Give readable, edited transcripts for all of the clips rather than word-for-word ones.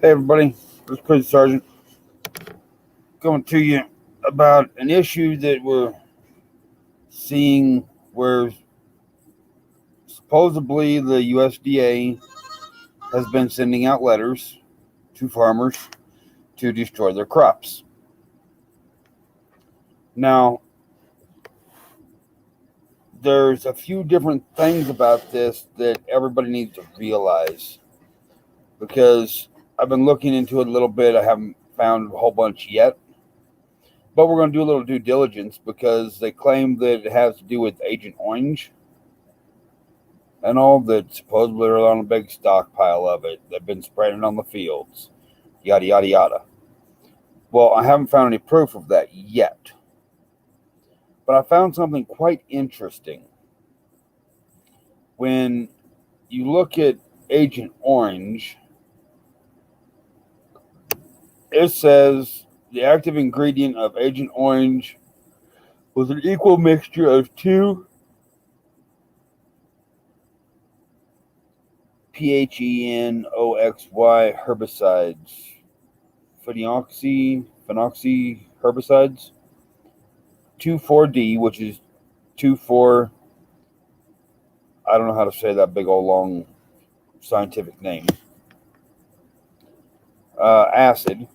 Hey everybody, this is Police Sergeant coming to you about an issue that we're seeing where supposedly the USDA has been sending out letters to farmers to destroy their crops. Now, there's a few different things about this that everybody needs to realize because I've been looking into it a little bit. I haven't found a whole bunch yet. But we're going to do a little due diligence because they claim that it has to do with Agent Orange and all that supposedly are on a big stockpile of it. They've been spreading on the fields, yada, yada, yada. Well, I haven't found any proof of that yet. But I found something quite interesting. When you look at Agent Orange, it says the active ingredient of Agent Orange was an equal mixture of two phenoxy herbicides, phenoxy herbicides, 2,4-D, which is 2,4. I don't know how to say that big old long scientific name. Acid,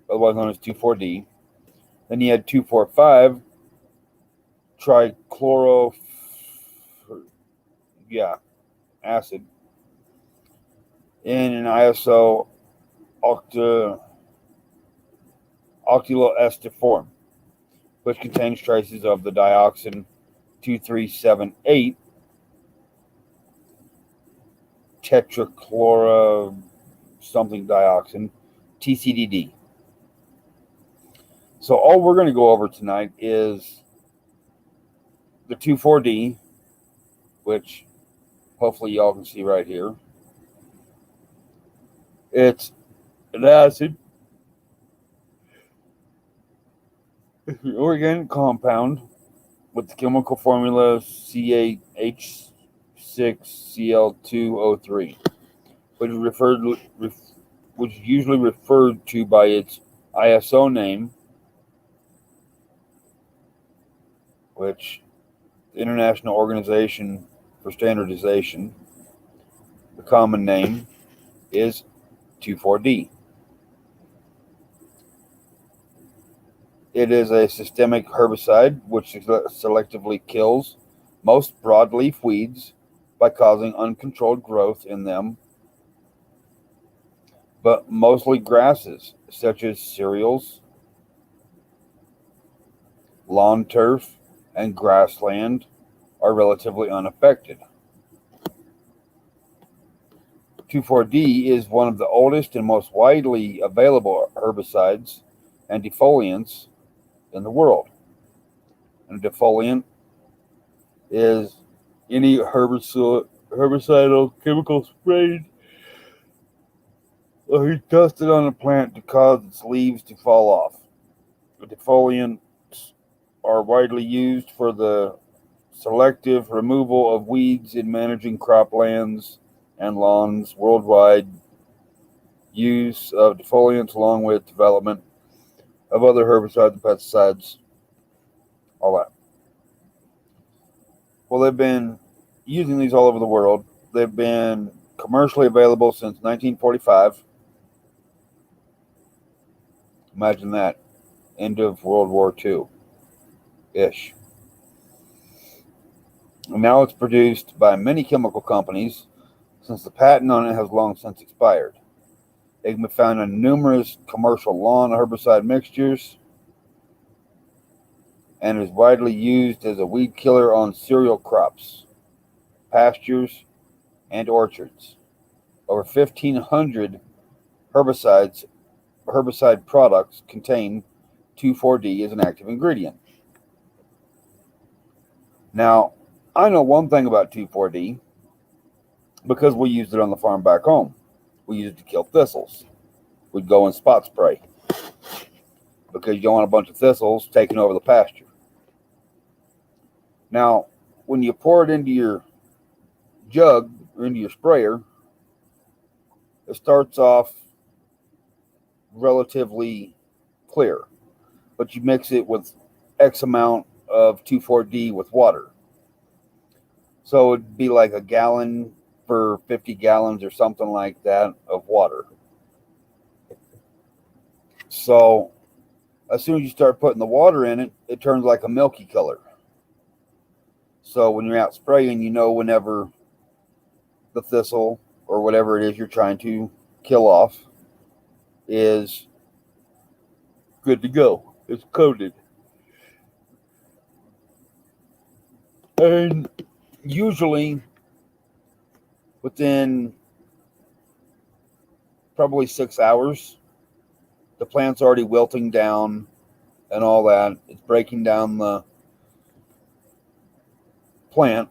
otherwise known as 2,4-D. Then you had 2,4,5 trichloro, acid, in an ISO octyloester form, which contains traces of the dioxin 2378 tetrachloro something dioxin, TCDD. So all we're going to go over tonight is the 2,4-D, which hopefully y'all can see right here. It's an acid. It's an organic compound with the chemical formula CH6Cl2O3, which is usually referred to by its ISO name, which the International Organization for Standardization, the common name is 2,4-D. It is a systemic herbicide which selectively kills most broadleaf weeds by causing uncontrolled growth in them, but mostly grasses such as cereals, lawn turf, and grassland are relatively unaffected. 2,4-D is one of the oldest and most widely available herbicides and defoliants in the world. And a defoliant is any herbicidal chemical sprayed or dusted on a plant to cause its leaves to fall off. The defoliants are widely used for the selective removal of weeds in managing croplands and lawns worldwide. Use of defoliants along with development of other herbicides and pesticides, all that. Well, they've been using these all over the world. They've been commercially available since 1945. Imagine that. End of World War II-ish. And now it's produced by many chemical companies since the patent on it has long since expired. It can be found in numerous commercial lawn herbicide mixtures and is widely used as a weed killer on cereal crops, pastures, and orchards. Over 1,500 herbicide products contain 2,4-D as an active ingredient. Now, I know one thing about 2,4-D because we used it on the farm back home. We used it to kill thistles. We'd go and spot spray because you don't want a bunch of thistles taking over the pasture. Now, when you pour it into your jug or into your sprayer, it starts off relatively clear, but you mix it with X amount of 2,4-D with water. So it'd be like a gallon for 50 gallons or something like that of water. So as soon as you start putting the water in it, it turns like a milky color. So when you're out spraying, whenever the thistle or whatever it is you're trying to kill off is good to go. It's coated. And usually within probably 6 hours, the plant's already wilting down and all that. It's breaking down the plant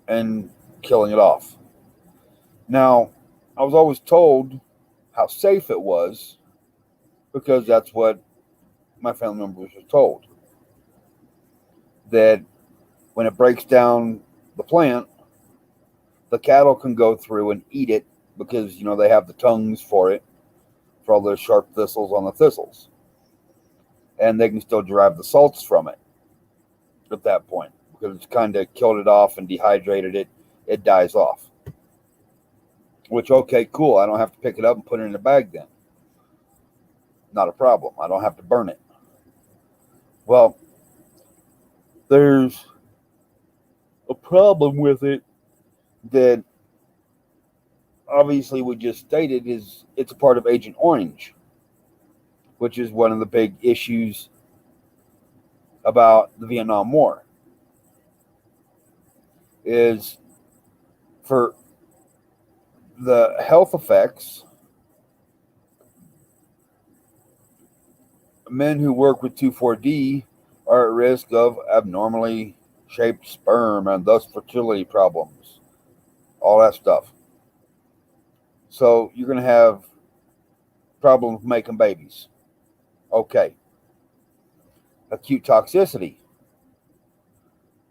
and killing it off. Now, I was always told how safe it was because that's what my family members were told. That when it breaks down the plant, the cattle can go through and eat it because, they have the tongues for it, for all those sharp thistles on the thistles. And they can still derive the salts from it at that point because it's kind of killed it off and dehydrated it. It dies off. Which, okay, cool. I don't have to pick it up and put it in a bag then. Not a problem. I don't have to burn it. Well, there's a problem with it that obviously we just stated is it's a part of Agent Orange, which is one of the big issues about the Vietnam War, is for the health effects. Men who work with 2,4-D are at risk of abnormally shaped sperm and thus fertility problems, all that stuff. So you're going to have problems making babies. Okay. Acute toxicity.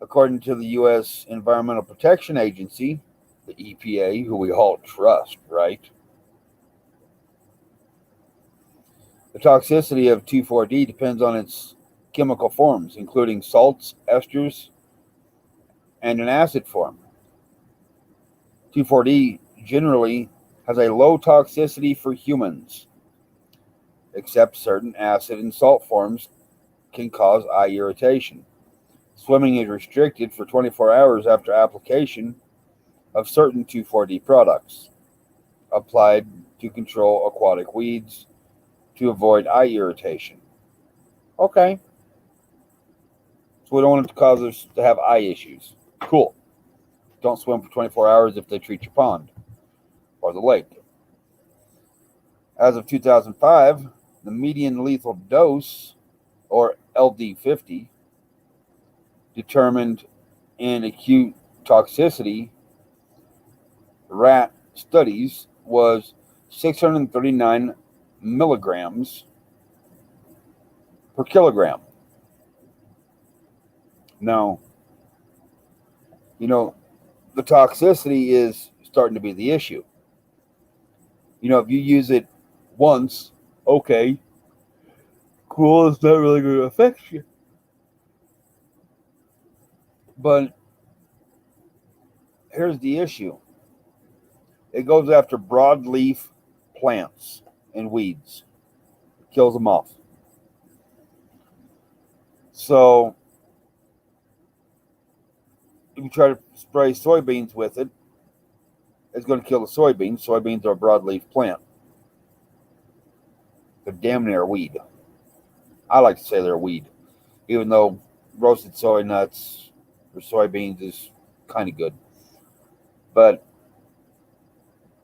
According to the U.S. Environmental Protection Agency, the EPA, who we all trust, right? The toxicity of 2,4-D depends on its chemical forms, including salts, esters, and an acid form. 2,4-D generally has a low toxicity for humans, except certain acid and salt forms can cause eye irritation. Swimming is restricted for 24 hours after application of certain 2,4-D products applied to control aquatic weeds to avoid eye irritation. Okay. So we don't want it to cause us to have eye issues. Cool. Don't swim for 24 hours if they treat your pond or the lake. As of 2005, the median lethal dose, or LD50, determined in acute toxicity rat studies was 639 milligrams per kilogram. Now, the toxicity is starting to be the issue. If you use it once, okay, cool, it's not really going to affect you. But here's the issue. It goes after broadleaf plants and weeds. It kills them off. So if you try to spray soybeans with it, it's going to kill the soybeans. Soybeans are a broadleaf plant. They're damn near a weed. I like to say they're a weed, even though roasted soy nuts or soybeans is kind of good. But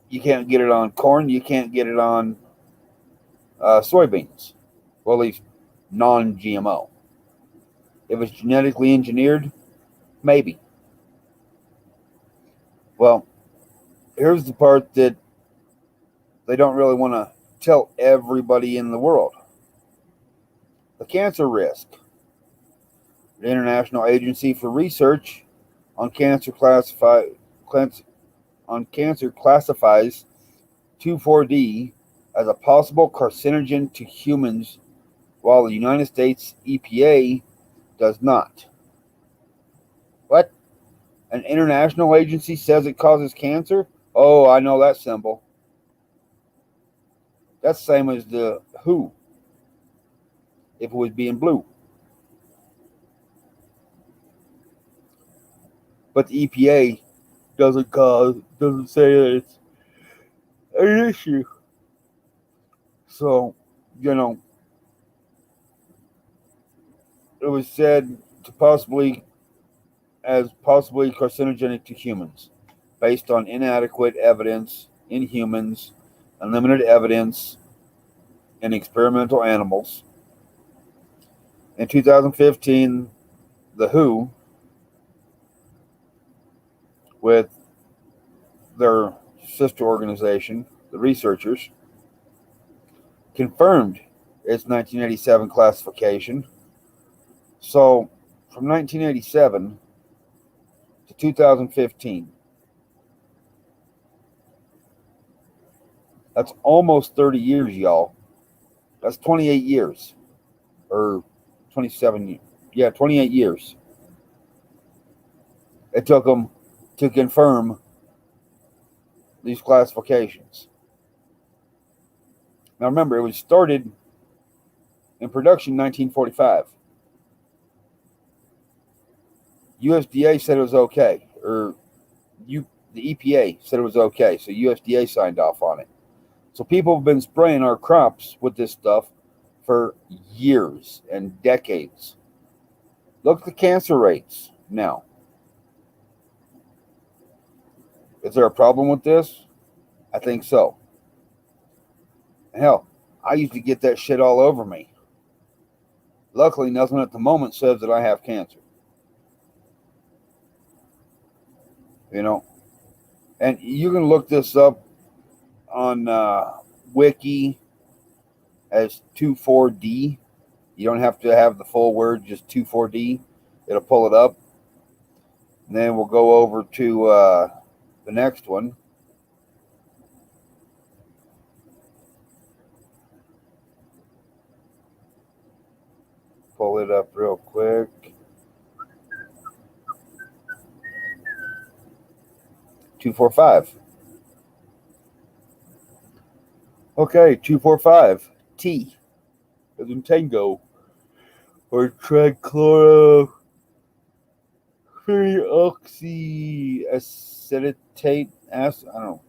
you can't get it on corn. You can't get it on soybeans. Well, at least non-GMO. If it's genetically engineered, maybe. Well, here's the part that they don't really want to tell everybody in the world. The cancer risk. The International Agency for Research on Cancer classifies 2,4-D as a possible carcinogen to humans, while the United States EPA does not. What? An international agency says it causes cancer? Oh, I know that symbol. That's the same as the WHO, if it was being blue. But the EPA doesn't say that it's an issue. So, it was said to possibly carcinogenic to humans, based on inadequate evidence in humans and limited evidence in experimental animals. In 2015, the WHO, with their sister organization, the researchers, confirmed its 1987 classification. So, from 1987 to 2015, that's almost 30 years, y'all. That's 28 years. Or 27 years. Yeah, 28 years. It took them to confirm these classifications. Now remember, it was started in production in 1945. USDA said it was okay, or the EPA said it was okay, so USDA signed off on it. So people have been spraying our crops with this stuff for years and decades. Look at the cancer rates now. Is there a problem with this? I think so. Hell, I used to get that shit all over me. Luckily, nothing at the moment says that I have cancer. And you can look this up on Wiki as 24D. You don't have to have the full word, just 24D. It'll pull it up. And then we'll go over to the next one. Pull it up real quick. 245. Okay, 245. T as in tango. Or trichlorophyrioxyacetate. I don't know.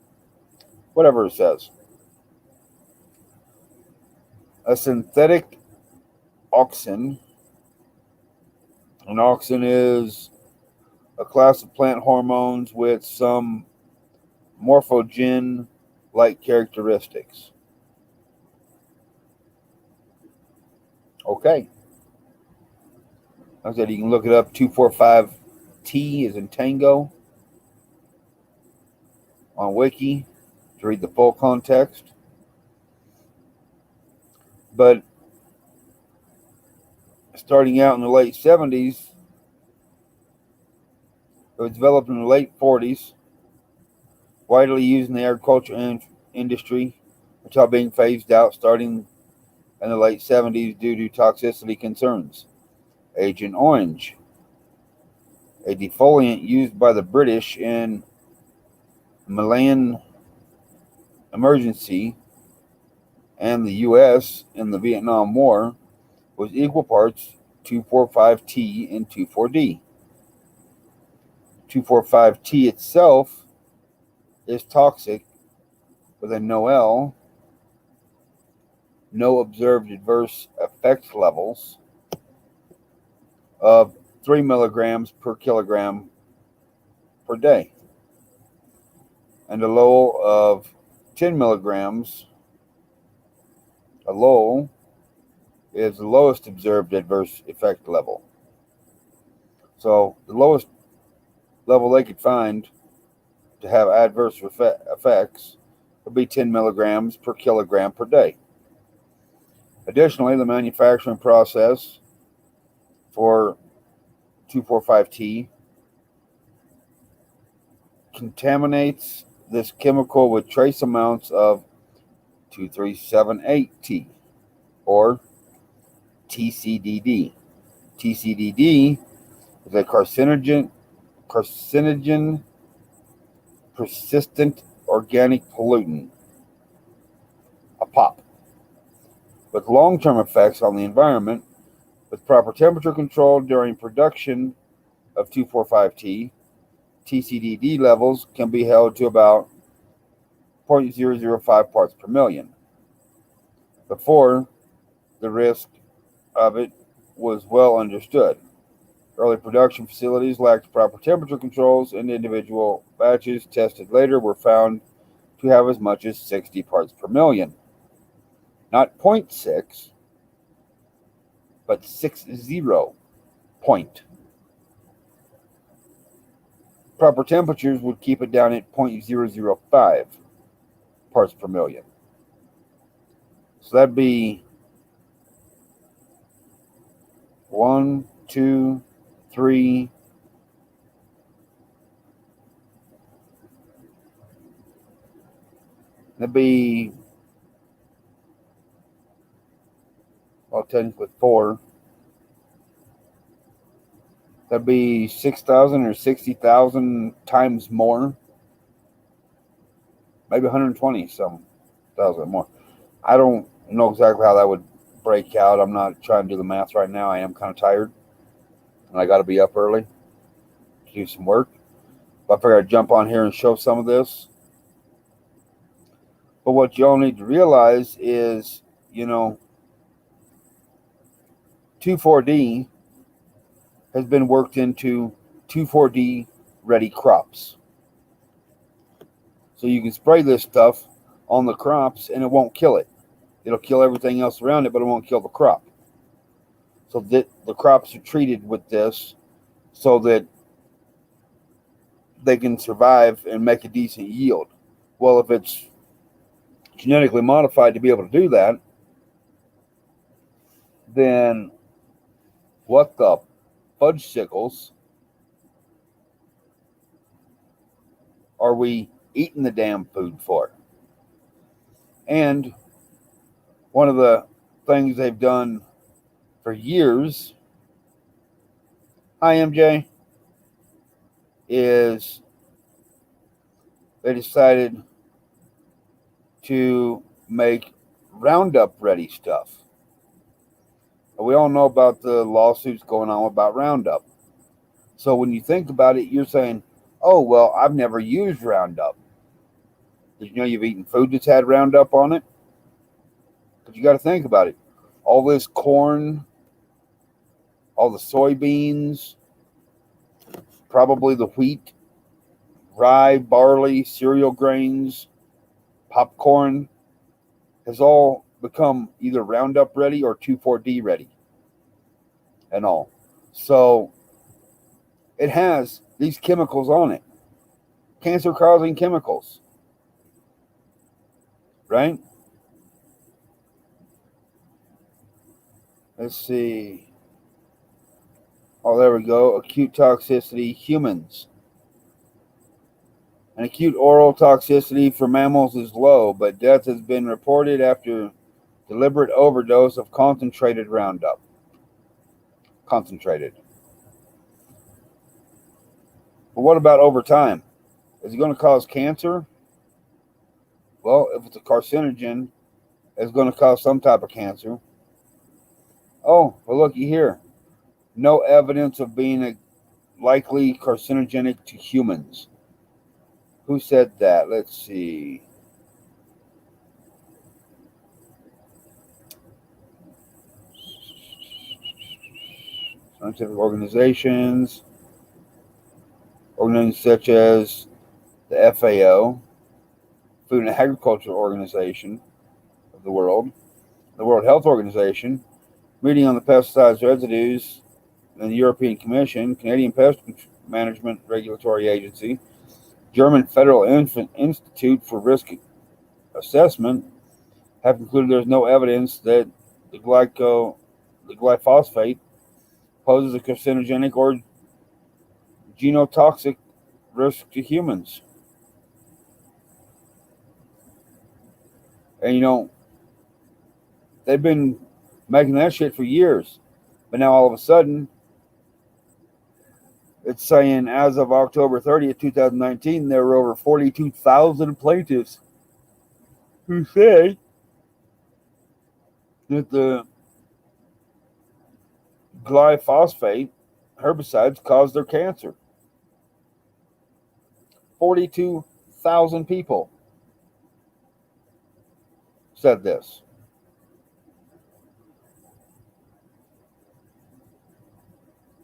Whatever it says. A synthetic auxin. An auxin is a class of plant hormones with some morphogen-like characteristics. Okay. Like I said, you can look it up. 245T is in tango on Wiki to read the full context. But starting out in the late 70s, it was developed in the late 40s, widely used in the agriculture industry, until being phased out starting in the late 70s due to toxicity concerns. Agent Orange, a defoliant used by the British in Malayan emergency and the U.S. in the Vietnam War, was equal parts 245T and 24D. 245T itself is toxic with a no observed adverse effects levels of 3 milligrams per kilogram per day, and a low of 10 milligrams. A low is the lowest observed adverse effect level. So the lowest level they could find to have adverse effects would be 10 milligrams per kilogram per day. Additionally, the manufacturing process for 245T contaminates this chemical with trace amounts of 2378T, or TCDD. TCDD is a carcinogen persistent organic pollutant, a POP, with long-term effects on the environment. With proper temperature control during production of 2,4,5-T, TCDD levels can be held to about 0.005 parts per million. Before, the risk of it was well understood. Early production facilities lacked proper temperature controls, and individual batches tested later were found to have as much as 60 parts per million. Not 0.6, but 60 point. Proper temperatures would keep it down at 0.005 parts per million. So that'd be 1, 2, 3. That'd be, well, technically 4. That'd be 6,000 or 60,000 times more. Maybe 120 some thousand more. I don't know exactly how that would break out. I'm not trying to do the math right now. I am kind of tired, and I got to be up early to do some work. But I figured I'd jump on here and show some of this. But what you all need to realize is, 2,4-D has been worked into 2,4-D ready crops. So you can spray this stuff on the crops and it won't kill it. It'll kill everything else around it, but it won't kill the crop. So that the crops are treated with this so that they can survive and make a decent yield. Well, if it's genetically modified to be able to do that, then what the fudge sickles are we eating the damn food for? And one of the things they've done for years, hi MJ, is they decided to make Roundup ready stuff. We all know about the lawsuits going on about Roundup. So when you think about it, you're saying, oh, well, I've never used Roundup. Did you know you've eaten food that's had Roundup on it? But you got to think about it. All this corn, all the soybeans, probably the wheat, rye, barley, cereal grains, popcorn has all become either Roundup ready or 2,4-D ready and all. So it has these chemicals on it, cancer-causing chemicals, right? Let's see. Oh, there we go. Acute toxicity, humans. An acute oral toxicity for mammals is low, but death has been reported after deliberate overdose of concentrated Roundup. Concentrated. But what about over time? Is it going to cause cancer? Well, if it's a carcinogen, it's going to cause some type of cancer. Oh, well, looky here. No evidence of being a likely carcinogenic to humans. Who said that? Let's see. Scientific organizations such as the FAO, Food and Agriculture Organization of the World Health Organization, Meeting on the Pesticides Residues, and the European Commission, Canadian Pest Management Regulatory Agency, German Federal Institute for Risk Assessment have concluded there's no evidence that the glyphosate poses a carcinogenic or genotoxic risk to humans. And they've been making that shit for years. But now all of a sudden, it's saying as of October 30th, 2019, there were over 42,000 plaintiffs who say that the glyphosate herbicides caused their cancer. 42,000 people said this.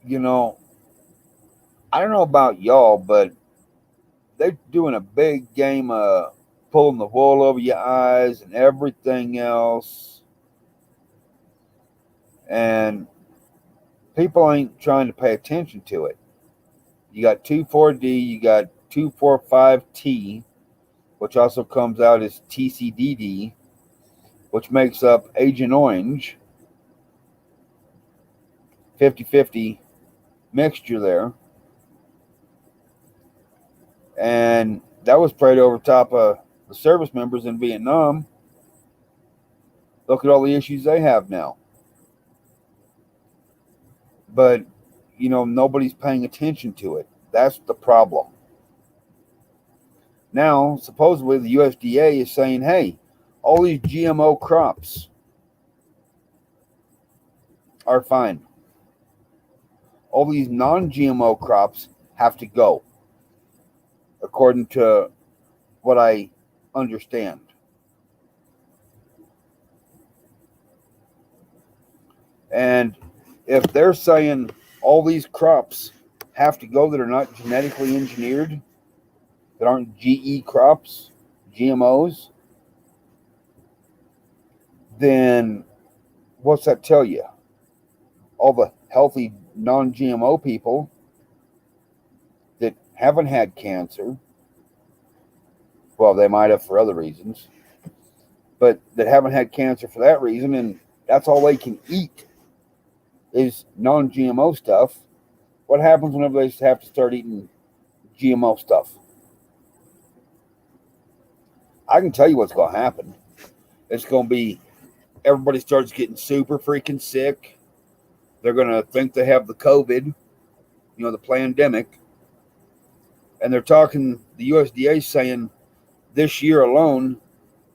I don't know about y'all, but they're doing a big game of pulling the wool over your eyes and everything else. And people ain't trying to pay attention to it. You got 2,4-D, you got 2,4,5-T, which also comes out as TCDD, which makes up Agent Orange, 50-50 mixture there. And that was sprayed over top of the service members in Vietnam. Look at all the issues they have now. But, nobody's paying attention to it. That's the problem. Now, supposedly the USDA is saying, hey, all these GMO crops are fine. All these non-GMO crops have to go, according to what I understand. And if they're saying all these crops have to go that are not genetically engineered, that aren't GE crops, GMOs, then what's that tell you? All the healthy non-GMO people that haven't had cancer, well, they might have for other reasons, but that haven't had cancer for that reason, and that's all they can eat is non-GMO stuff. What happens whenever they have to start eating GMO stuff? I can tell you what's going to happen. It's going to be everybody starts getting super freaking sick. They're going to think they have the COVID, the pandemic. And they're talking, the USDA saying this year alone,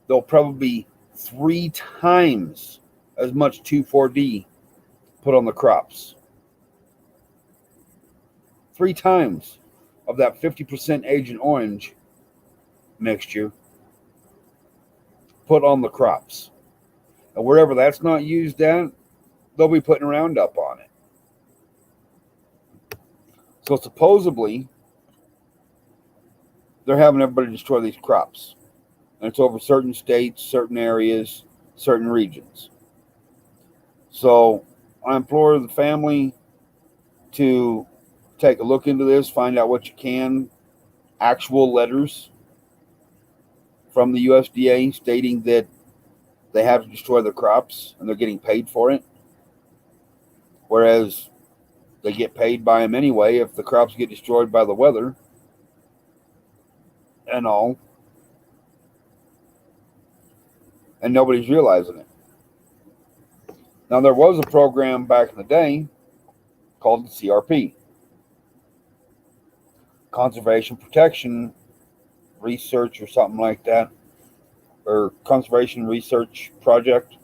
there'll probably be 3 times as much 2,4-D put on the crops. 3 times of that 50% Agent Orange mixture put on the crops. And wherever that's not used at, they'll be putting Roundup on it. So supposedly, they're having everybody destroy these crops. And it's over certain states, certain areas, certain regions. So I implore the family to take a look into this, find out what you can. Actual letters from the USDA stating that they have to destroy their crops and they're getting paid for it. Whereas they get paid by them anyway if the crops get destroyed by the weather and all. And nobody's realizing it. Now, there was a program back in the day called the CRP, Conservation Protection Research or something like that, or Conservation Research Project.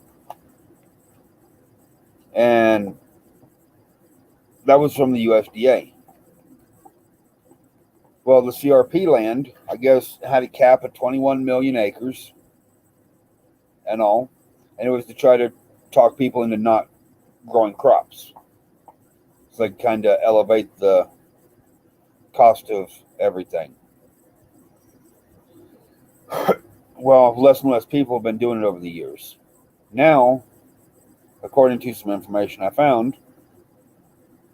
And that was from the USDA. Well, the CRP land, I guess, had a cap of 21 million acres and all. And it was to try to talk people into not growing crops. So they kind of elevate the cost of everything. Well, less and less people have been doing it over the years. Now, according to some information I found,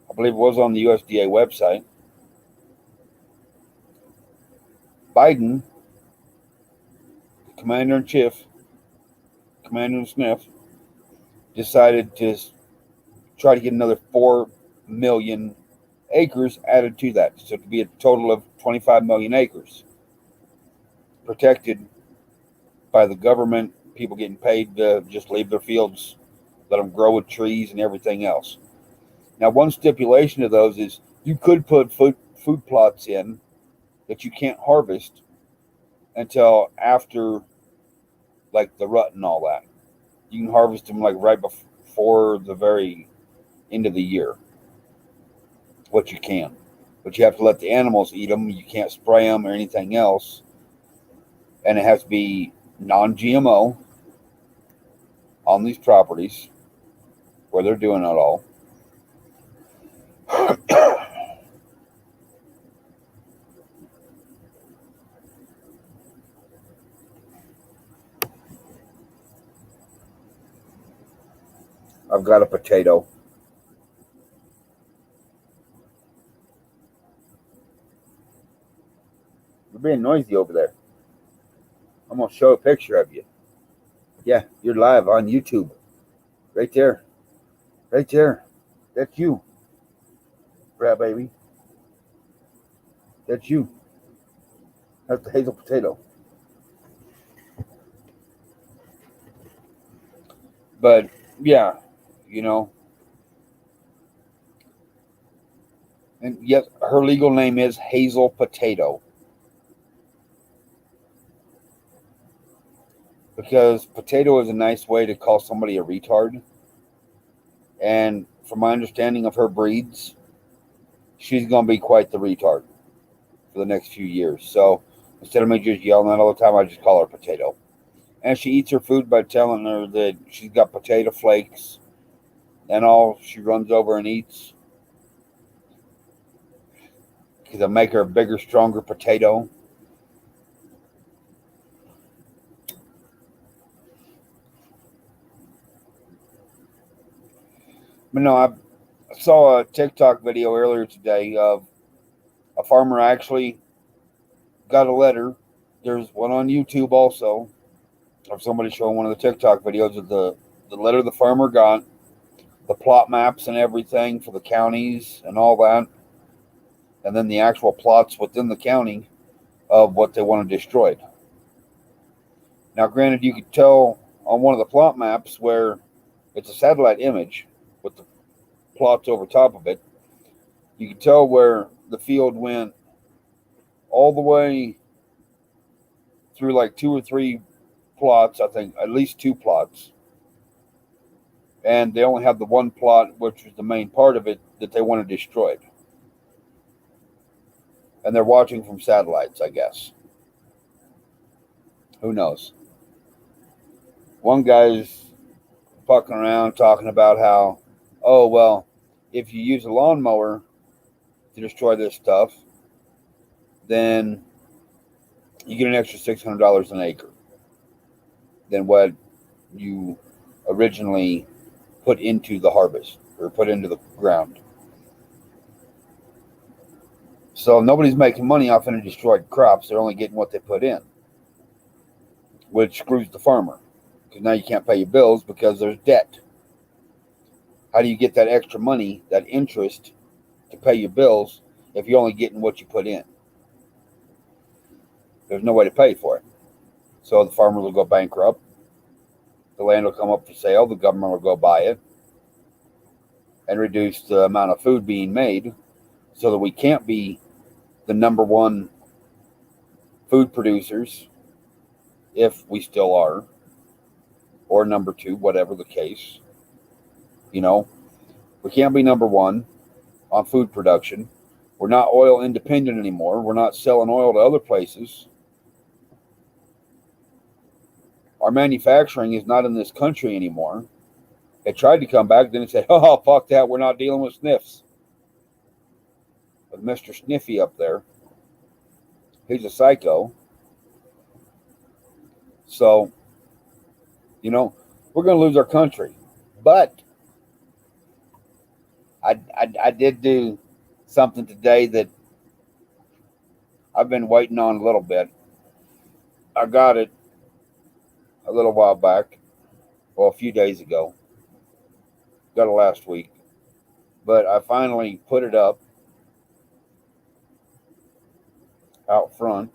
I believe it was on the USDA website, Biden, Commander-in-Chief, Commander-in-Chief, decided to try to get another 4 million acres added to that. So to be a total of 25 million acres protected by the government people getting paid to just leave their fields, let them grow with trees and everything else. Now, one stipulation of those is you could put food plots in that you can't harvest until after like the rut and all that. You can harvest them like right before the very end of the year, what you can. But you have to let the animals eat them. You can't spray them or anything else. And it has to be non GMO on these properties where they're doing it all. I've got a potato. You're being noisy over there. I'm going to show a picture of you. Yeah, you're live on YouTube. Right there. Right there. That's you. Rat baby. That's you. That's the hazel potato. But, yeah, you know. And yes, her legal name is Hazel Potato. Because potato is a nice way to call somebody a retard. And from my understanding of her breeds, she's going to be quite the retard for the next few years. So instead of me just yelling at all the time, I just call her potato. And she eats her food by telling her that she's got potato flakes and all she runs over and eats. Because I make her a bigger, stronger potato. But no, I saw a TikTok video earlier today of a farmer actually got a letter. There's one on YouTube also of somebody showing one of the TikTok videos of the letter the farmer got, the plot maps and everything for the counties and all that, and then the actual plots within the county of what they wanted destroyed. Now, granted, you could tell on one of the plot maps where it's a satellite image with the plots over top of it, you could tell where the field went all the way through like two or three plots, I think at least two plots. And they only have the one plot, which was the main part of it, that they wanted destroyed. And they're watching from satellites, I guess. Who knows? One guy's fucking around talking about how, oh, well, if you use a lawnmower to destroy this stuff, then you get an extra $600 an acre than what you originally put into the harvest or put into the ground. So nobody's making money off any destroyed crops. They're only getting what they put in, which screws the farmer because now you can't pay your bills because there's debt. How do you get that extra money, that interest, to pay your bills if you're only getting what you put in? There's no way to pay for it. So the farmer will go bankrupt. The land will come up for sale. The government will go buy it and reduce the amount of food being made so that we can't be the number one food producers, if we still are, or number two, whatever the case. You know, we can't be number one on food production. We're not oil independent anymore. We're not selling oil to other places. Our manufacturing is not in this country anymore. They tried to come back, then it said, oh, fuck that, we're not dealing with sniffs. With Mr. Sniffy up there. He's a psycho. So, you know, we're going to lose our country. But I did do something today that I've been waiting on a little bit. I got it a little while back. Well, a few days ago. Got it last week. But I finally put it up out front.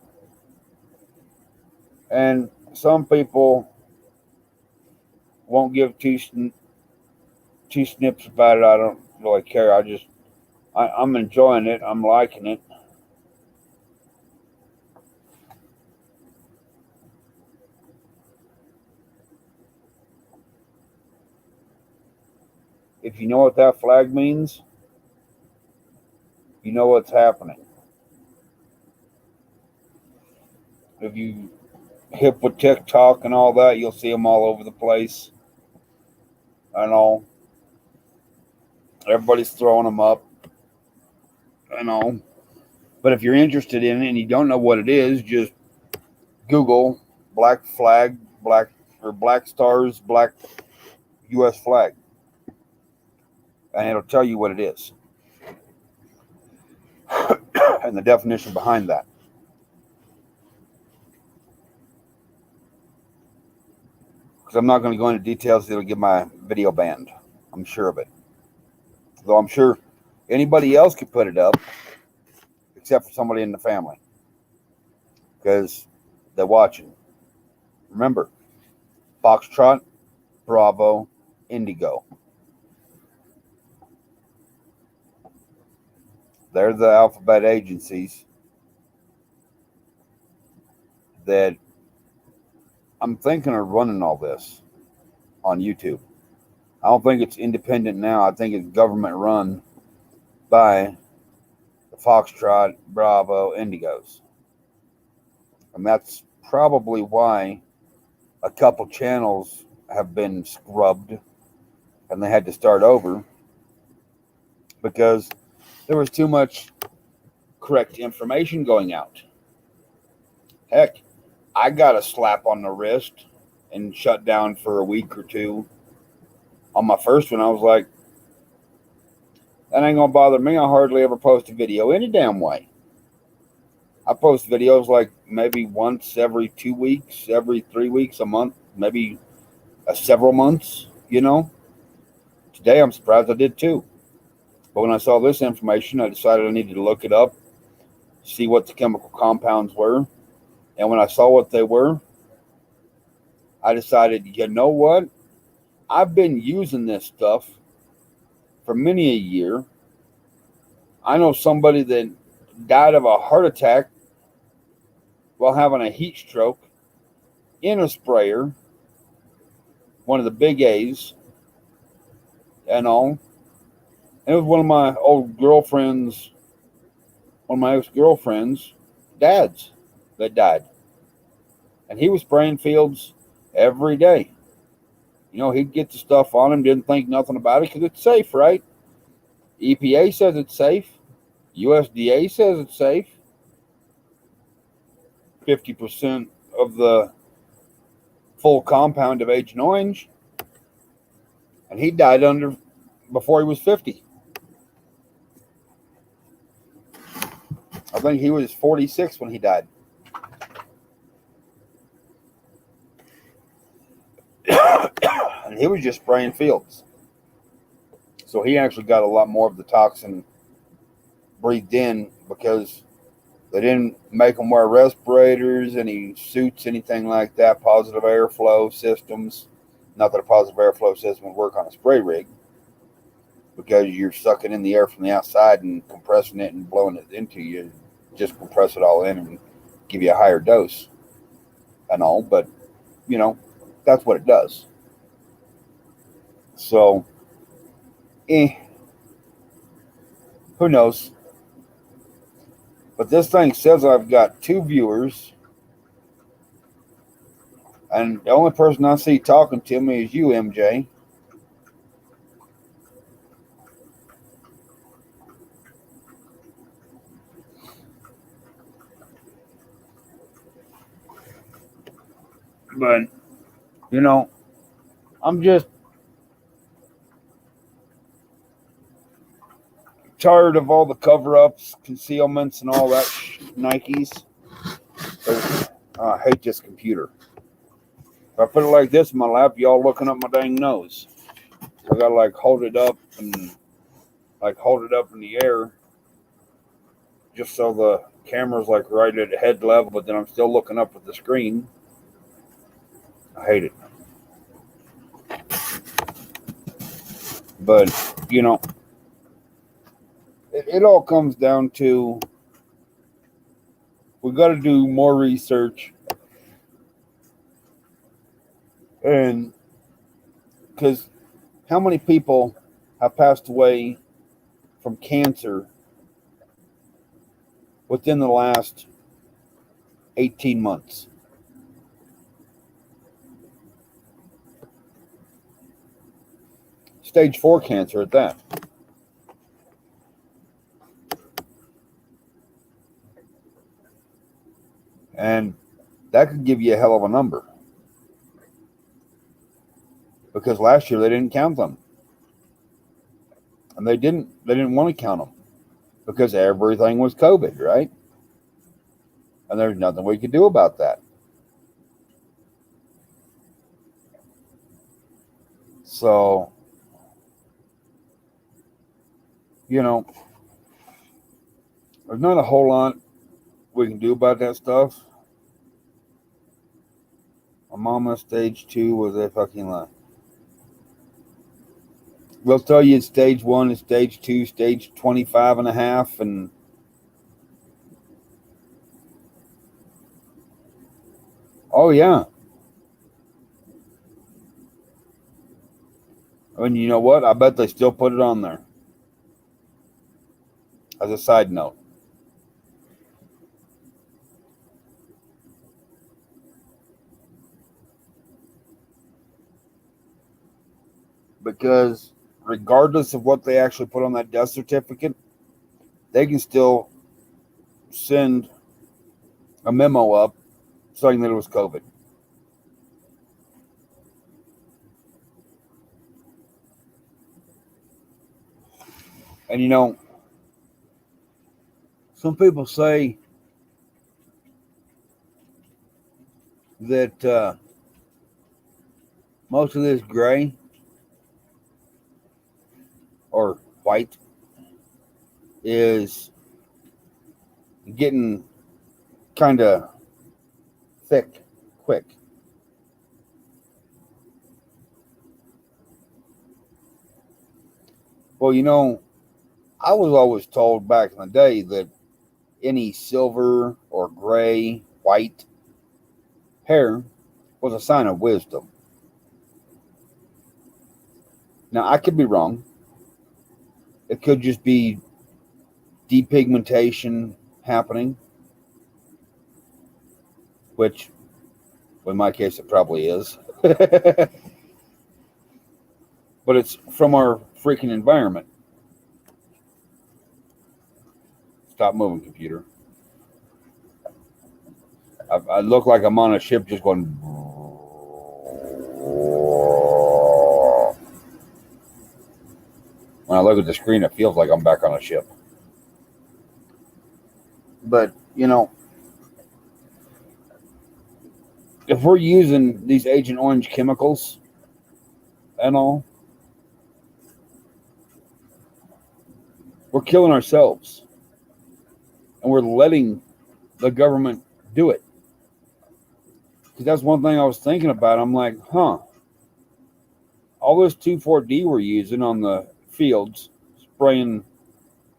And some people won't give two snips about it. I don't really care. I'm enjoying it. I'm liking it. If you know what that flag means, you know what's happening. If you hip with TikTok and all that, you'll see them all over the place. I know everybody's throwing them up. I know, but if you're interested in it and you don't know what it is, just Google black flag, black or black stars, black U.S. flag, and it'll tell you what it is and the definition behind that. Because I'm not going to go into details that'll get my video banned. I'm sure of it. Though I'm sure anybody else could put it up, except for somebody in the family, because they're watching. Remember, Foxtrot, Bravo, Indigo. They're the alphabet agencies that I'm thinking are running all this on YouTube. I don't think it's independent now. I think it's government run by the Foxtrot, Bravo, Indigos. And that's probably why a couple channels have been scrubbed and they had to start over, because there was too much correct information going out. Heck, I got a slap on the wrist and shut down for a week or two. On my first one, I was like, that ain't gonna bother me. I hardly ever post a video any damn way. I post videos like maybe once every 2 weeks, every 3 weeks, a month, maybe several months, you know. Today I'm surprised I did too. But when I saw this information, I decided I needed to look it up, see what the chemical compounds were. And when I saw what they were, I decided, you know what? I've been using this stuff for many a year. I know somebody that died of a heart attack while having a heat stroke in a sprayer, one of the big A's, and all. And it was one of my old girlfriends, one of my ex-girlfriend's dads that died. And he was spraying fields every day. You know, he'd get the stuff on him, didn't think nothing about it because it's safe, right? EPA says it's safe. USDA says it's safe. 50% of the full compound of Agent Orange. And he died before he was 50. I think he was 46 when he died. And he was just spraying fields. So he actually got a lot more of the toxin breathed in because they didn't make them wear respirators, any suits, anything like that, positive airflow systems. Not that a positive airflow system would work on a spray rig, because you're sucking in the air from the outside and compressing it and blowing it into you. Just compress it all in and give you a higher dose and all, but you know, that's what it does. So, who knows? But this thing says I've got 2 viewers, and the only person I see talking to me is you, MJ. But, you know, I'm just tired of all the cover-ups, concealments, and all that Nikes. I hate this computer. If I put it like this in my lap, y'all looking up my dang nose. I gotta like hold it up in the air, just so the camera's like right at head level, but then I'm still looking up at the screen. I hate it. But, you know, it all comes down to we got to do more research. And because how many people have passed away from cancer within the last 18 months? Stage 4 cancer at that. And that could give you a hell of a number. Because last year they didn't count them. And they didn't want to count them. Because everything was COVID, right? And there's nothing we could do about that. So, you know, there's not a whole lot we can do about that stuff. My mama stage 2 was a fucking lie. They'll tell you stage 1 is stage 2, stage 25 and a half, and oh yeah. And you know what? I bet they still put it on there. As a side note. Because regardless of what they actually put on that death certificate, they can still send a memo up saying that it was COVID. And you know, some people say that most of this gray or white is getting kind of thick quick. Well, you know, I was always told back in the day that any silver or gray, white hair was a sign of wisdom. Now, I could be wrong. It could just be depigmentation happening, which, in my case, it probably is. But it's from our freaking environment. Stop moving, computer. I look like I'm on a ship just going. When I look at the screen, it feels like I'm back on a ship. But, you know, if we're using these Agent Orange chemicals and all, we're killing ourselves. And we're letting the government do it. Because that's one thing I was thinking about. I'm like, all this 2,4-D we're using on the fields, spraying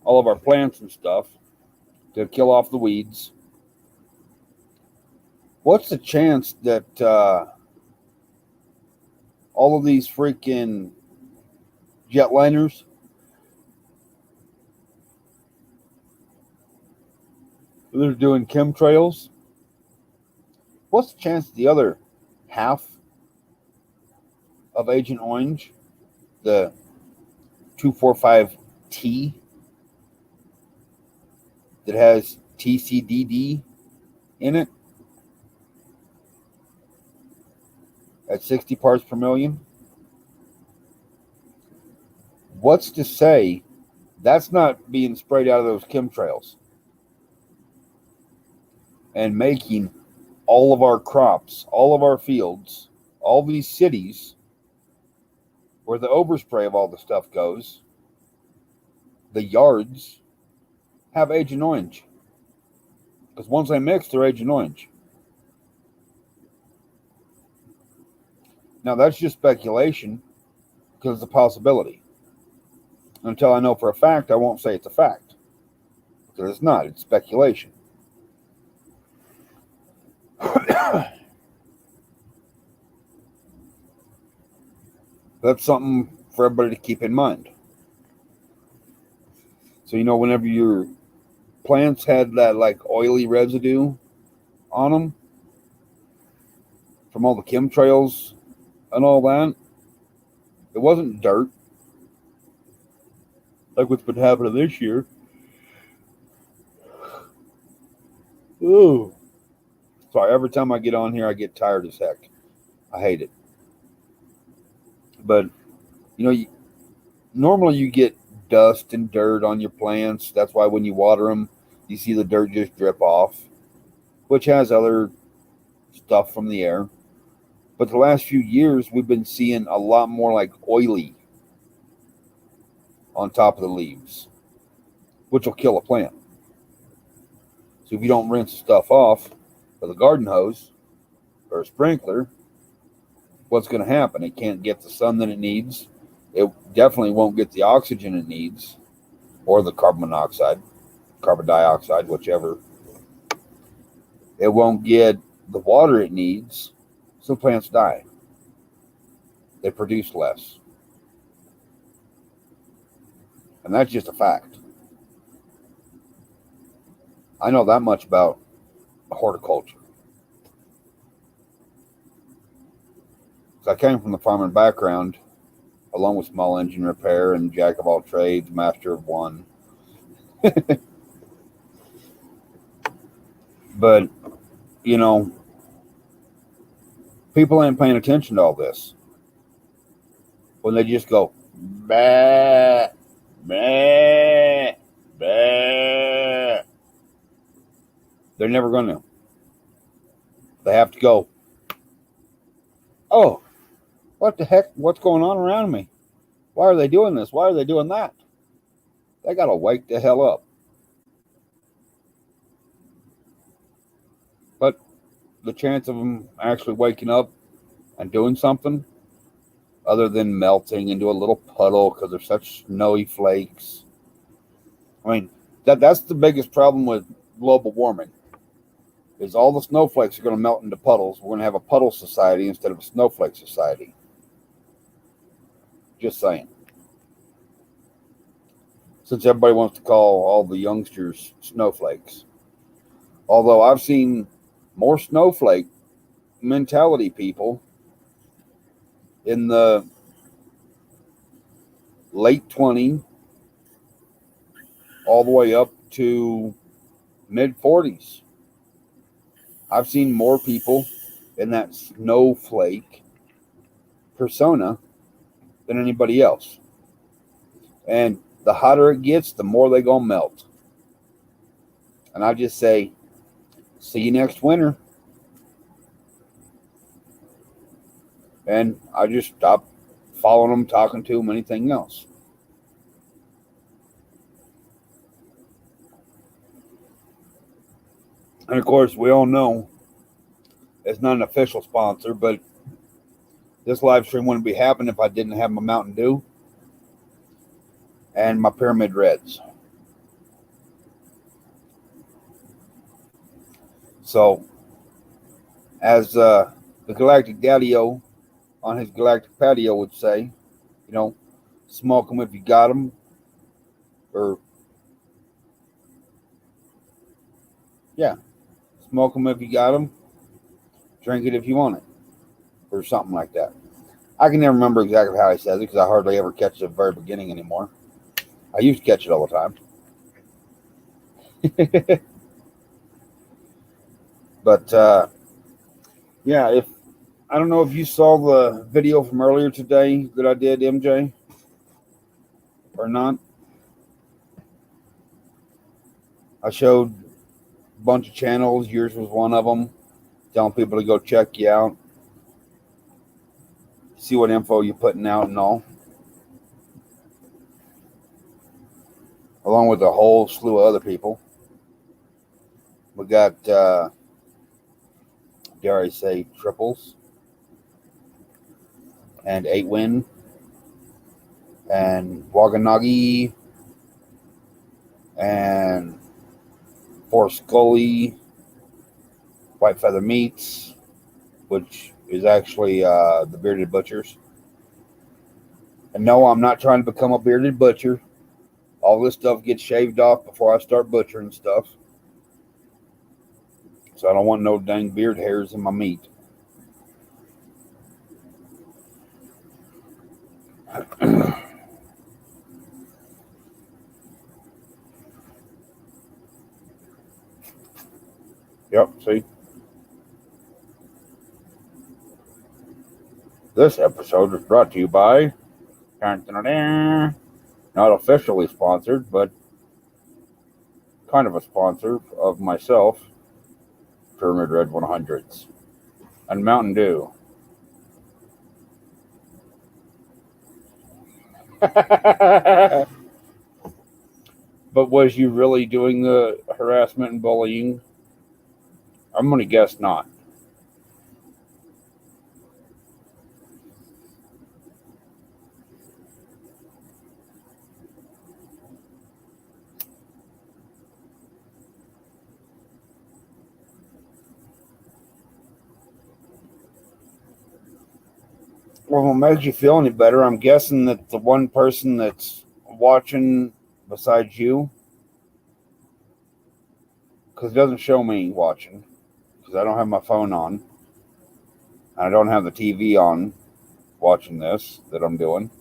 all of our plants and stuff to kill off the weeds. What's the chance that all of these freaking jetliners that are doing chemtrails, what's the chance the other half of Agent Orange, the 2,4,5-T, that has TCDD in it at 60 parts per million? What's to say that's not being sprayed out of those chemtrails and making all of our crops, all of our fields, all these cities where the overspray of all the stuff goes, the yards, have Agent Orange. Because once they mix, they're Agent Orange. Now, that's just speculation because it's a possibility. Until I know for a fact, I won't say it's a fact. Because it's not, it's speculation. That's something for everybody to keep in mind. So, whenever your plants had that like oily residue on them from all the chemtrails and all that, it wasn't dirt like what's been happening this year. Ooh. Sorry, every time I get on here, I get tired as heck. I hate it. But, normally you get dust and dirt on your plants. That's why when you water them, you see the dirt just drip off, which has other stuff from the air. But the last few years, we've been seeing a lot more like oily on top of the leaves, which will kill a plant. So if you don't rinse the stuff off with a garden hose or a sprinkler, what's going to happen? It can't get the sun that it needs. It definitely won't get the oxygen it needs, or the carbon monoxide, carbon dioxide, whichever. It won't get the water it needs, so plants die. They produce less. And that's just a fact. I know that much about horticulture. So I came from the farming background, along with small engine repair and jack of all trades, master of one. But, people ain't paying attention to all this. When they just go, bah, bah, bah, they're never going to. They have to go, oh, what the heck? What's going on around me? Why are they doing this? Why are they doing that? They got to wake the hell up. But the chance of them actually waking up and doing something other than melting into a little puddle because they're such snowy flakes. I mean, that's the biggest problem with global warming is all the snowflakes are going to melt into puddles. We're going to have a puddle society instead of a snowflake society. Just saying. Since everybody wants to call all the youngsters snowflakes. Although I've seen more snowflake mentality people in the late 20s all the way up to mid 40s. I've seen more people in that snowflake persona than anybody else. And the hotter it gets, the more they gonna melt. And I just say, see you next winter. And I just stop following them, talking to them, anything else. And of course, we all know it's not an official sponsor, but this live stream wouldn't be happening if I didn't have my Mountain Dew and my Pyramid Reds. So, as the Galactic Daddy-O on his Galactic Patio would say, smoke them if you got them, or smoke them if you got them, drink it if you want it, or something like that. I can never remember exactly how he says it because I hardly ever catch it at the very beginning anymore. I used to catch it all the time. But if I don't know if you saw the video from earlier today that I did, MJ, or not. I showed a bunch of channels. Yours was one of them, telling people to go check you out, see what info you're putting out and all, along with a whole slew of other people. We got, dare I say, triples and 8 win and Waganagi and Fort Scully, White Feather Meats, which is actually the Bearded Butchers. And no, I'm not trying to become a bearded butcher. All this stuff gets shaved off before I start butchering stuff. So I don't want no dang beard hairs in my meat. Yep, see? This episode is brought to you by... Not officially sponsored, but kind of a sponsor of myself, Pyramid Red 100s, and Mountain Dew. But was you really doing the harassment and bullying? I'm going to guess not. Well, if it makes you feel any better, I'm guessing that the one person that's watching besides you, because it doesn't show me watching, because I don't have my phone on, and I don't have the TV on watching this that I'm doing.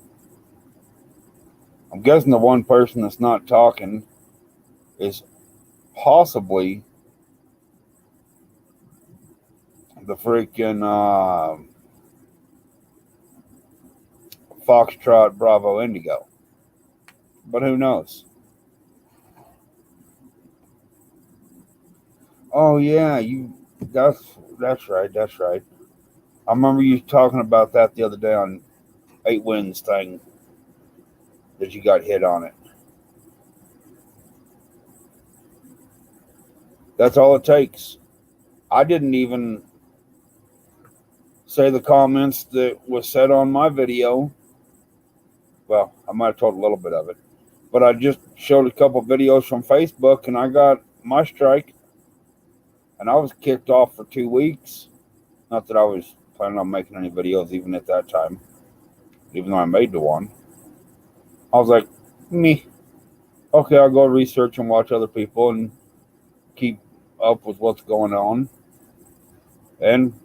I'm guessing the one person that's not talking is possibly the freaking Foxtrot Bravo Indigo. But who knows? Oh yeah, that's right. I remember you talking about that the other day on 8 Wins thing, that you got hit on it. That's all it takes. I didn't even say the comments that was said on my video. Well, I might have told a little bit of it, but I just showed a couple videos from Facebook, and I got my strike, and I was kicked off for 2 weeks. Not that I was planning on making any videos even at that time, even though I made the one. I was like, me. Okay, I'll go research and watch other people and keep up with what's going on. And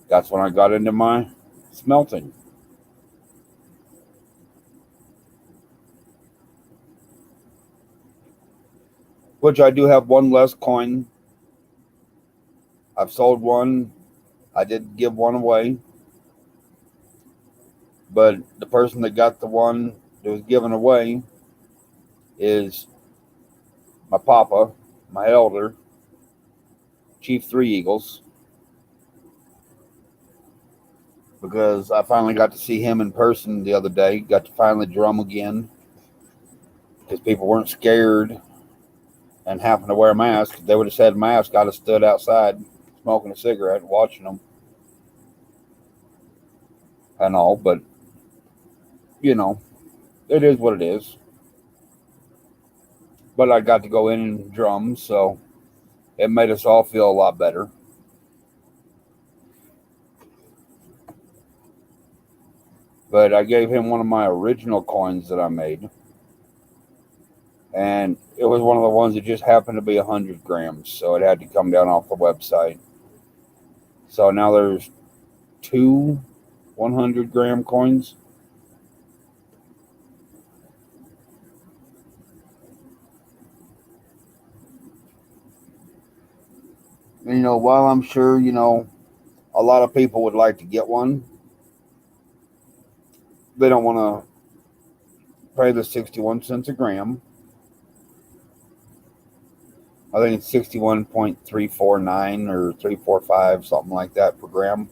that's when I got into my smelting. Which I do have one less coin. I've sold one. I did give one away. But the person that got the one that was given away is my papa, my elder, Chief Three Eagles. Because I finally got to see him in person the other day. Got to finally drum again. Because people weren't scared and having to wear a mask. If they would have said mask, I'd have stood outside smoking a cigarette and watching them. And all, but, you know, it is what it is. But I got to go in and drum, so it made us all feel a lot better. But I gave him one of my original coins that I made. And it was one of the ones that just happened to be 100 grams. So it had to come down off the website. So now there's 2 100-gram coins. And, you know, while I'm sure, you know, a lot of people would like to get one, they don't want to pay the 61 cents a gram. I think it's 61.349 or 345, something like that per gram.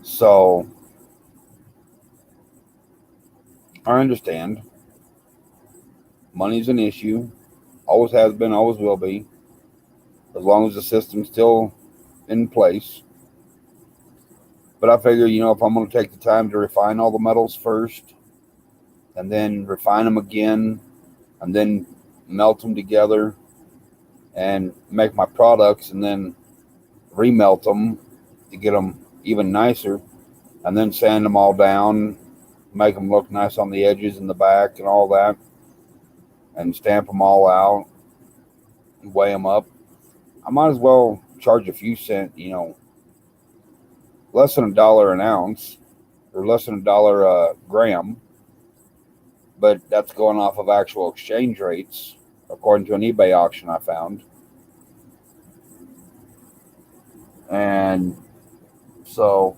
So I understand. Money's an issue. Always has been, always will be. As long as the system's still in place. But I figure, if I'm going to take the time to refine all the metals first, and then refine them again, and then melt them together and make my products, and then remelt them to get them even nicer, and then sand them all down, make them look nice on the edges and the back and all that, and stamp them all out and weigh them up. I might as well charge a few cents, less than $1 an ounce or less than $1 a gram, but that's going off of actual exchange rates according to an eBay auction I found. And so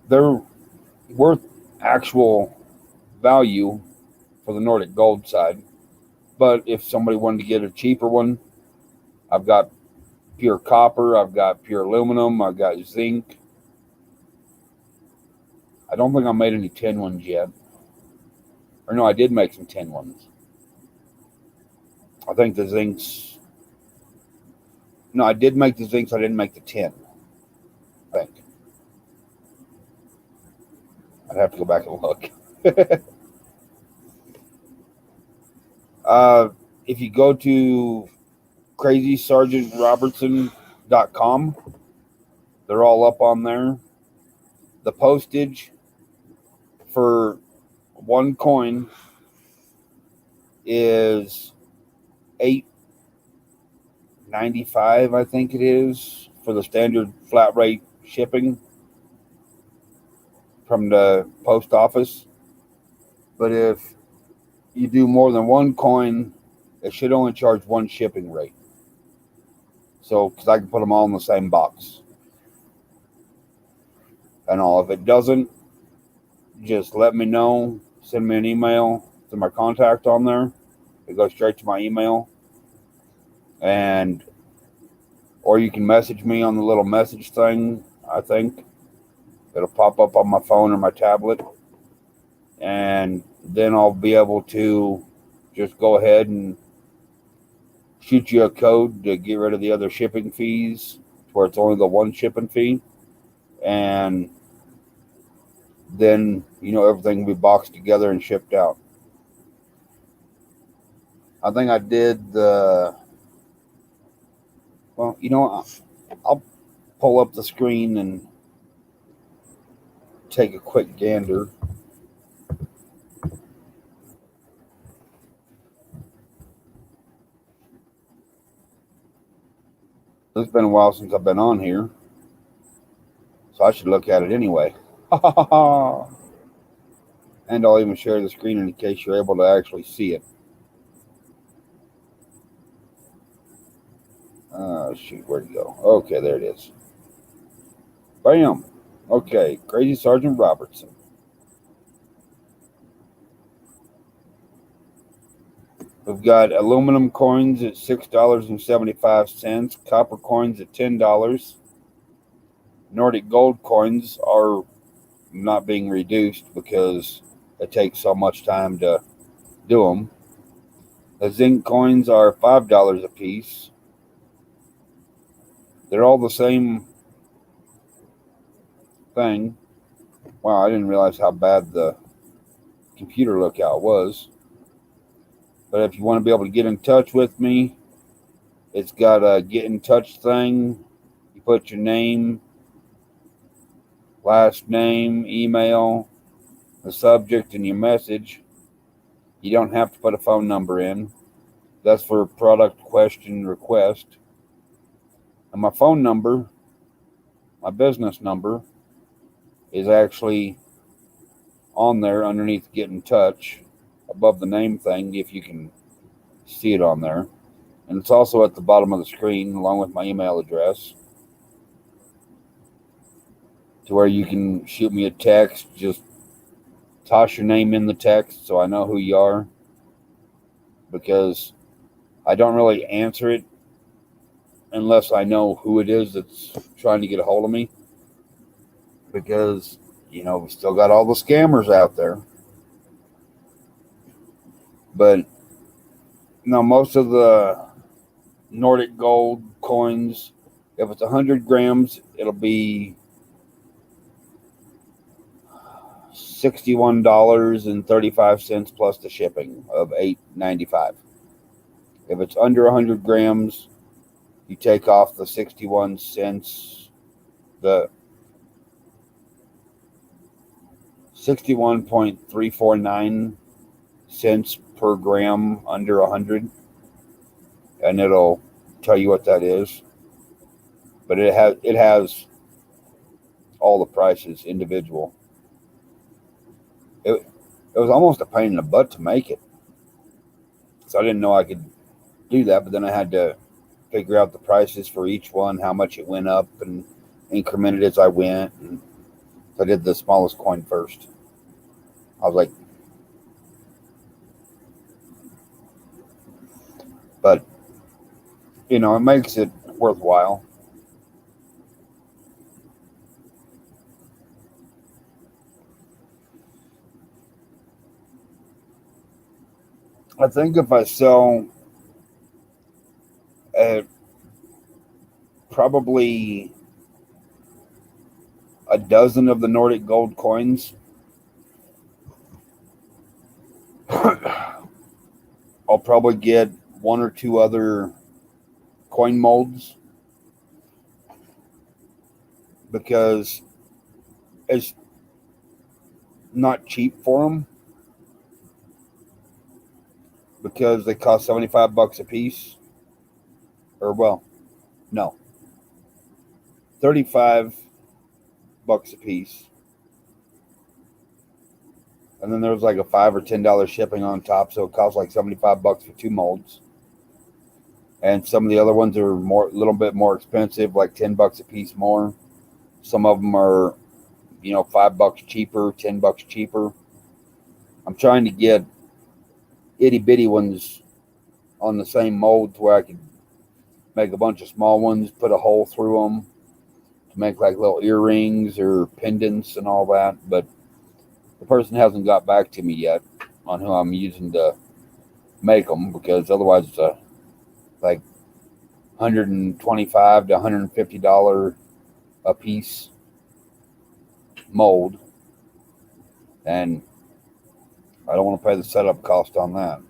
they're worth actual value for the Nordic gold side. But if somebody wanted to get a cheaper one, I've got pure copper, I've got pure aluminum, I've got zinc. I don't think I made any tin ones yet. Or no, I did make some tin ones. I think the zincs... No, I did make the zincs, I didn't make the tin. I think. I'd have to go back and look. If you go to crazysergeantrobertson.com, they're all up on there. The postage for one coin is $8.95, I think it is, for the standard flat rate shipping from the post office. But if you do more than one coin, it should only charge one shipping rate. So, because I can put them all in the same box. And all. If it doesn't, just let me know. Send me an email to my contact on there. It goes straight to my email. Or you can message me on the little message thing, I think. It'll pop up on my phone or my tablet. And then I'll be able to just go ahead and shoot you a code to get rid of the other shipping fees, where it's only the one shipping fee. And then, everything will be boxed together and shipped out. I think I did I'll pull up the screen and take a quick gander. It's been a while since I've been on here, so I should look at it anyway. And I'll even share the screen in case you're able to actually see it. Shoot, where'd it go? Okay, there it is. Bam. Okay, Crazy Sergeant Robertson. We've got aluminum coins at $6.75, copper coins at $10. Nordic gold coins are not being reduced because it takes so much time to do them. The zinc coins are $5 a piece. They're all the same thing. Wow, I didn't realize how bad the computer lookout was. But if you want to be able to get in touch with me, it's got a get in touch thing. You put your name, last name, email, the subject, and your message. You don't have to put a phone number in. That's for product question request. And my phone number, my business number, is actually on there underneath get in touch, above the name thing, if you can see it on there. And it's also at the bottom of the screen along with my email address, to where you can shoot me a text. Just toss your name in the text so I know who you are, because I don't really answer it unless I know who it is that's trying to get a hold of me, because we still got all the scammers out there. But most of the Nordic gold coins If it's 100 grams, it'll be $61.35 plus the shipping of $8.95. If it's under 100 grams, you take off the 61 cents, the 61.349 cents per gram under 100, and it'll tell you what that is. But it has all the prices individual. It was almost a pain in the butt to make it, so I didn't know I could do that. But then I had to figure out the prices for each one, how much it went up, and increment it as I went. And so I did the smallest coin first. I was like, but it makes it worthwhile. I think if I sell probably a dozen of the Nordic gold coins, I'll probably get one or two other coin molds, because it's not cheap for them, because they cost $75 a piece. Or, well, no, $35 a piece. And then there was like a $5 or $10 shipping on top, so it cost like $75 for two molds. And some of the other ones are a little bit more expensive, like $10 a piece more. Some of them are, $5 cheaper, $10 cheaper. I'm trying to get itty bitty ones on the same mold where I could make a bunch of small ones, put a hole through them to make like little earrings or pendants and all that. But the person hasn't got back to me yet on who I'm using to make them, because otherwise it's like $125 to $150 a piece mold, and I don't want to pay the setup cost on that.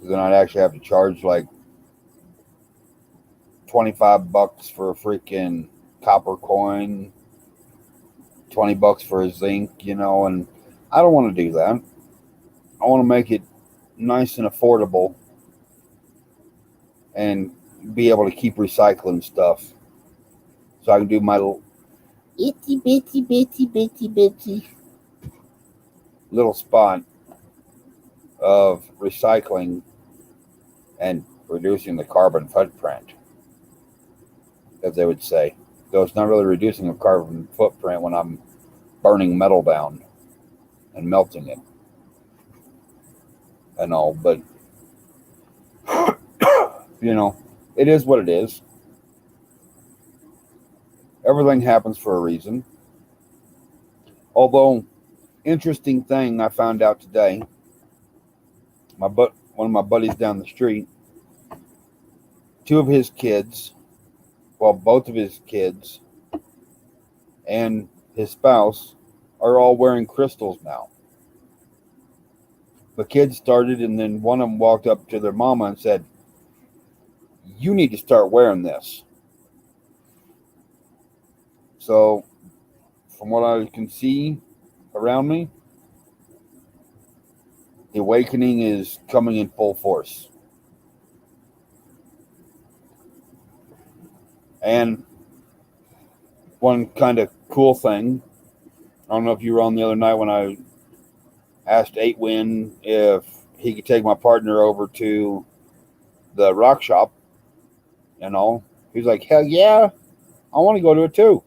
Then I'd actually have to charge like $25 for a freaking copper coin, $20 for a zinc, and I don't want to do that. I want to make it nice and affordable and be able to keep recycling stuff, so I can do my little itty bitty little spot of recycling and reducing the carbon footprint, as they would say. Though it's not really reducing the carbon footprint when I'm burning metal down and melting it and all, but it is what it is. Everything happens for a reason. Although, interesting thing I found out today, one of my buddies down the street, both of his kids and his spouse are all wearing crystals now. The kids started, and then one of them walked up to their mama and said, "You need to start wearing this." So, from what I can see around me, the awakening is coming in full force. And one kind of cool thing, I don't know if you were on the other night when I asked 8Win if he could take my partner over to the rock shop and all. He was like, "Hell yeah, I want to go to it too."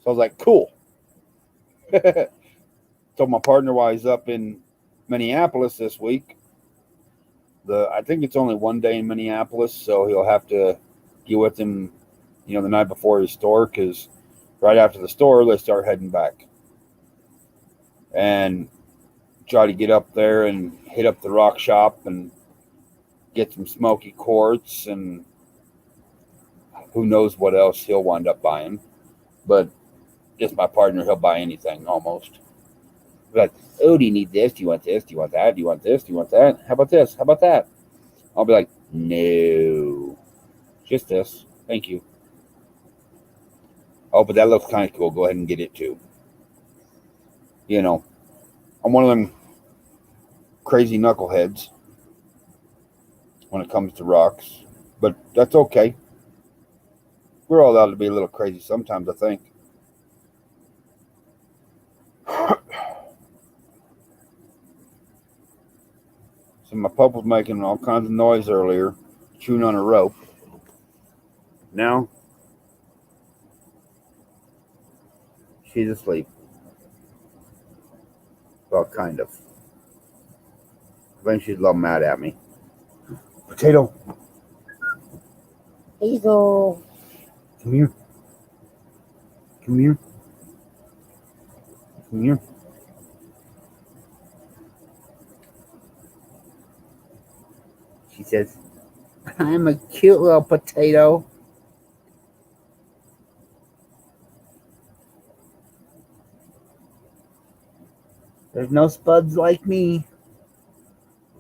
So I was like, cool. Told my partner while he's up in Minneapolis this week. I think it's only one day in Minneapolis, so he'll have to get with him, the night before his store, because right after the store, they start heading back. And try to get up there and hit up the rock shop and get some smoky quartz, and who knows what else he'll wind up buying. But just my partner, he'll buy anything almost. Like, oh, do you need this? Do you want this? Do you want that? Do you want this? Do you want that? How about this? How about that? I'll be like, no, just this. Thank you. Oh, but that looks kind of cool. Go ahead and get it too. You know, I'm one of them crazy knuckleheads when it comes to rocks, but that's okay. We're all allowed to be a little crazy sometimes, I think. So my pup was making all kinds of noise earlier, chewing on a rope. Now she's asleep. Well, kind of. I think she's a little mad at me. Potato. Hazel. Come here. Come here. Come here. She says, I'm a cute little potato. There's no spuds like me.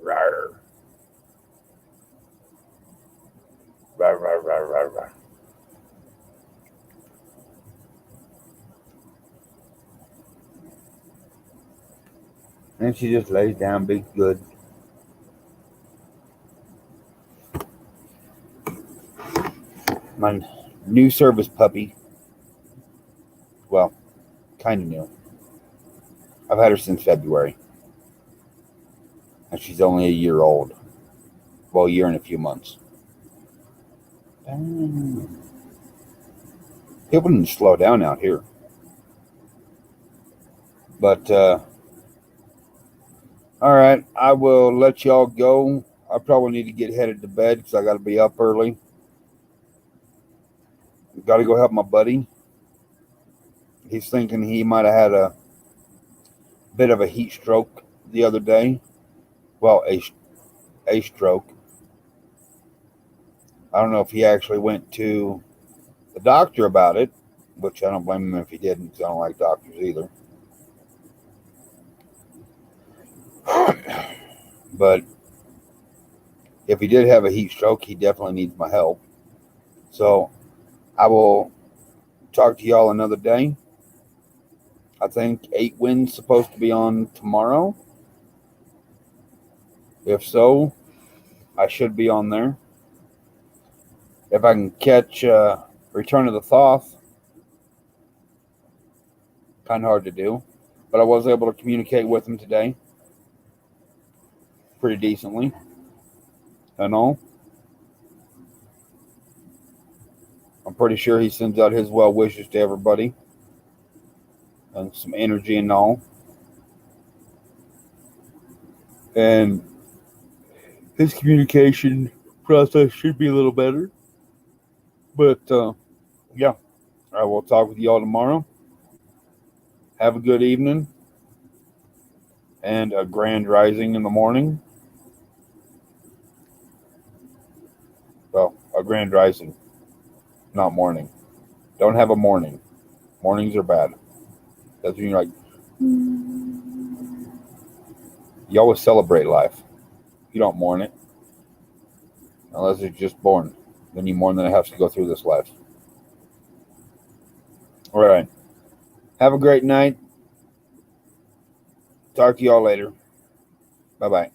Rawr. Rawr, rawr, rawr, rawr, rawr. And she just lays down, be good. My new service puppy. Well, kind of new. I've had her since February. And she's only a year old. Well, a year and a few months. People need to slow down out here. But, all right, I will let y'all go. I probably need to get headed to bed because I got to be up early. Got to go help my buddy. He's thinking he might have had a bit of a heat stroke the other day. Well, a stroke. I don't know if he actually went to the doctor about it, which I don't blame him if he didn't, because I don't like doctors either. But if he did have a heat stroke, he definitely needs my help. So I will talk to y'all another day. I think 8 Wind's supposed to be on tomorrow. If so, I should be on there. If I can catch Return of the Thoth, kind of hard to do. But I was able to communicate with him today pretty decently and all. I'm pretty sure he sends out his well wishes to everybody and some energy and all. And his communication process should be a little better. But yeah, I will talk with y'all tomorrow. Have a good evening and a grand rising in the morning. Well, a grand rising, not morning. Don't have a morning. Mornings are bad. That's when you're like, you always celebrate life. You don't mourn it. Unless it's just born. Then you mourn that it has to go through this life. All right. Have a great night. Talk to y'all later. Bye-bye.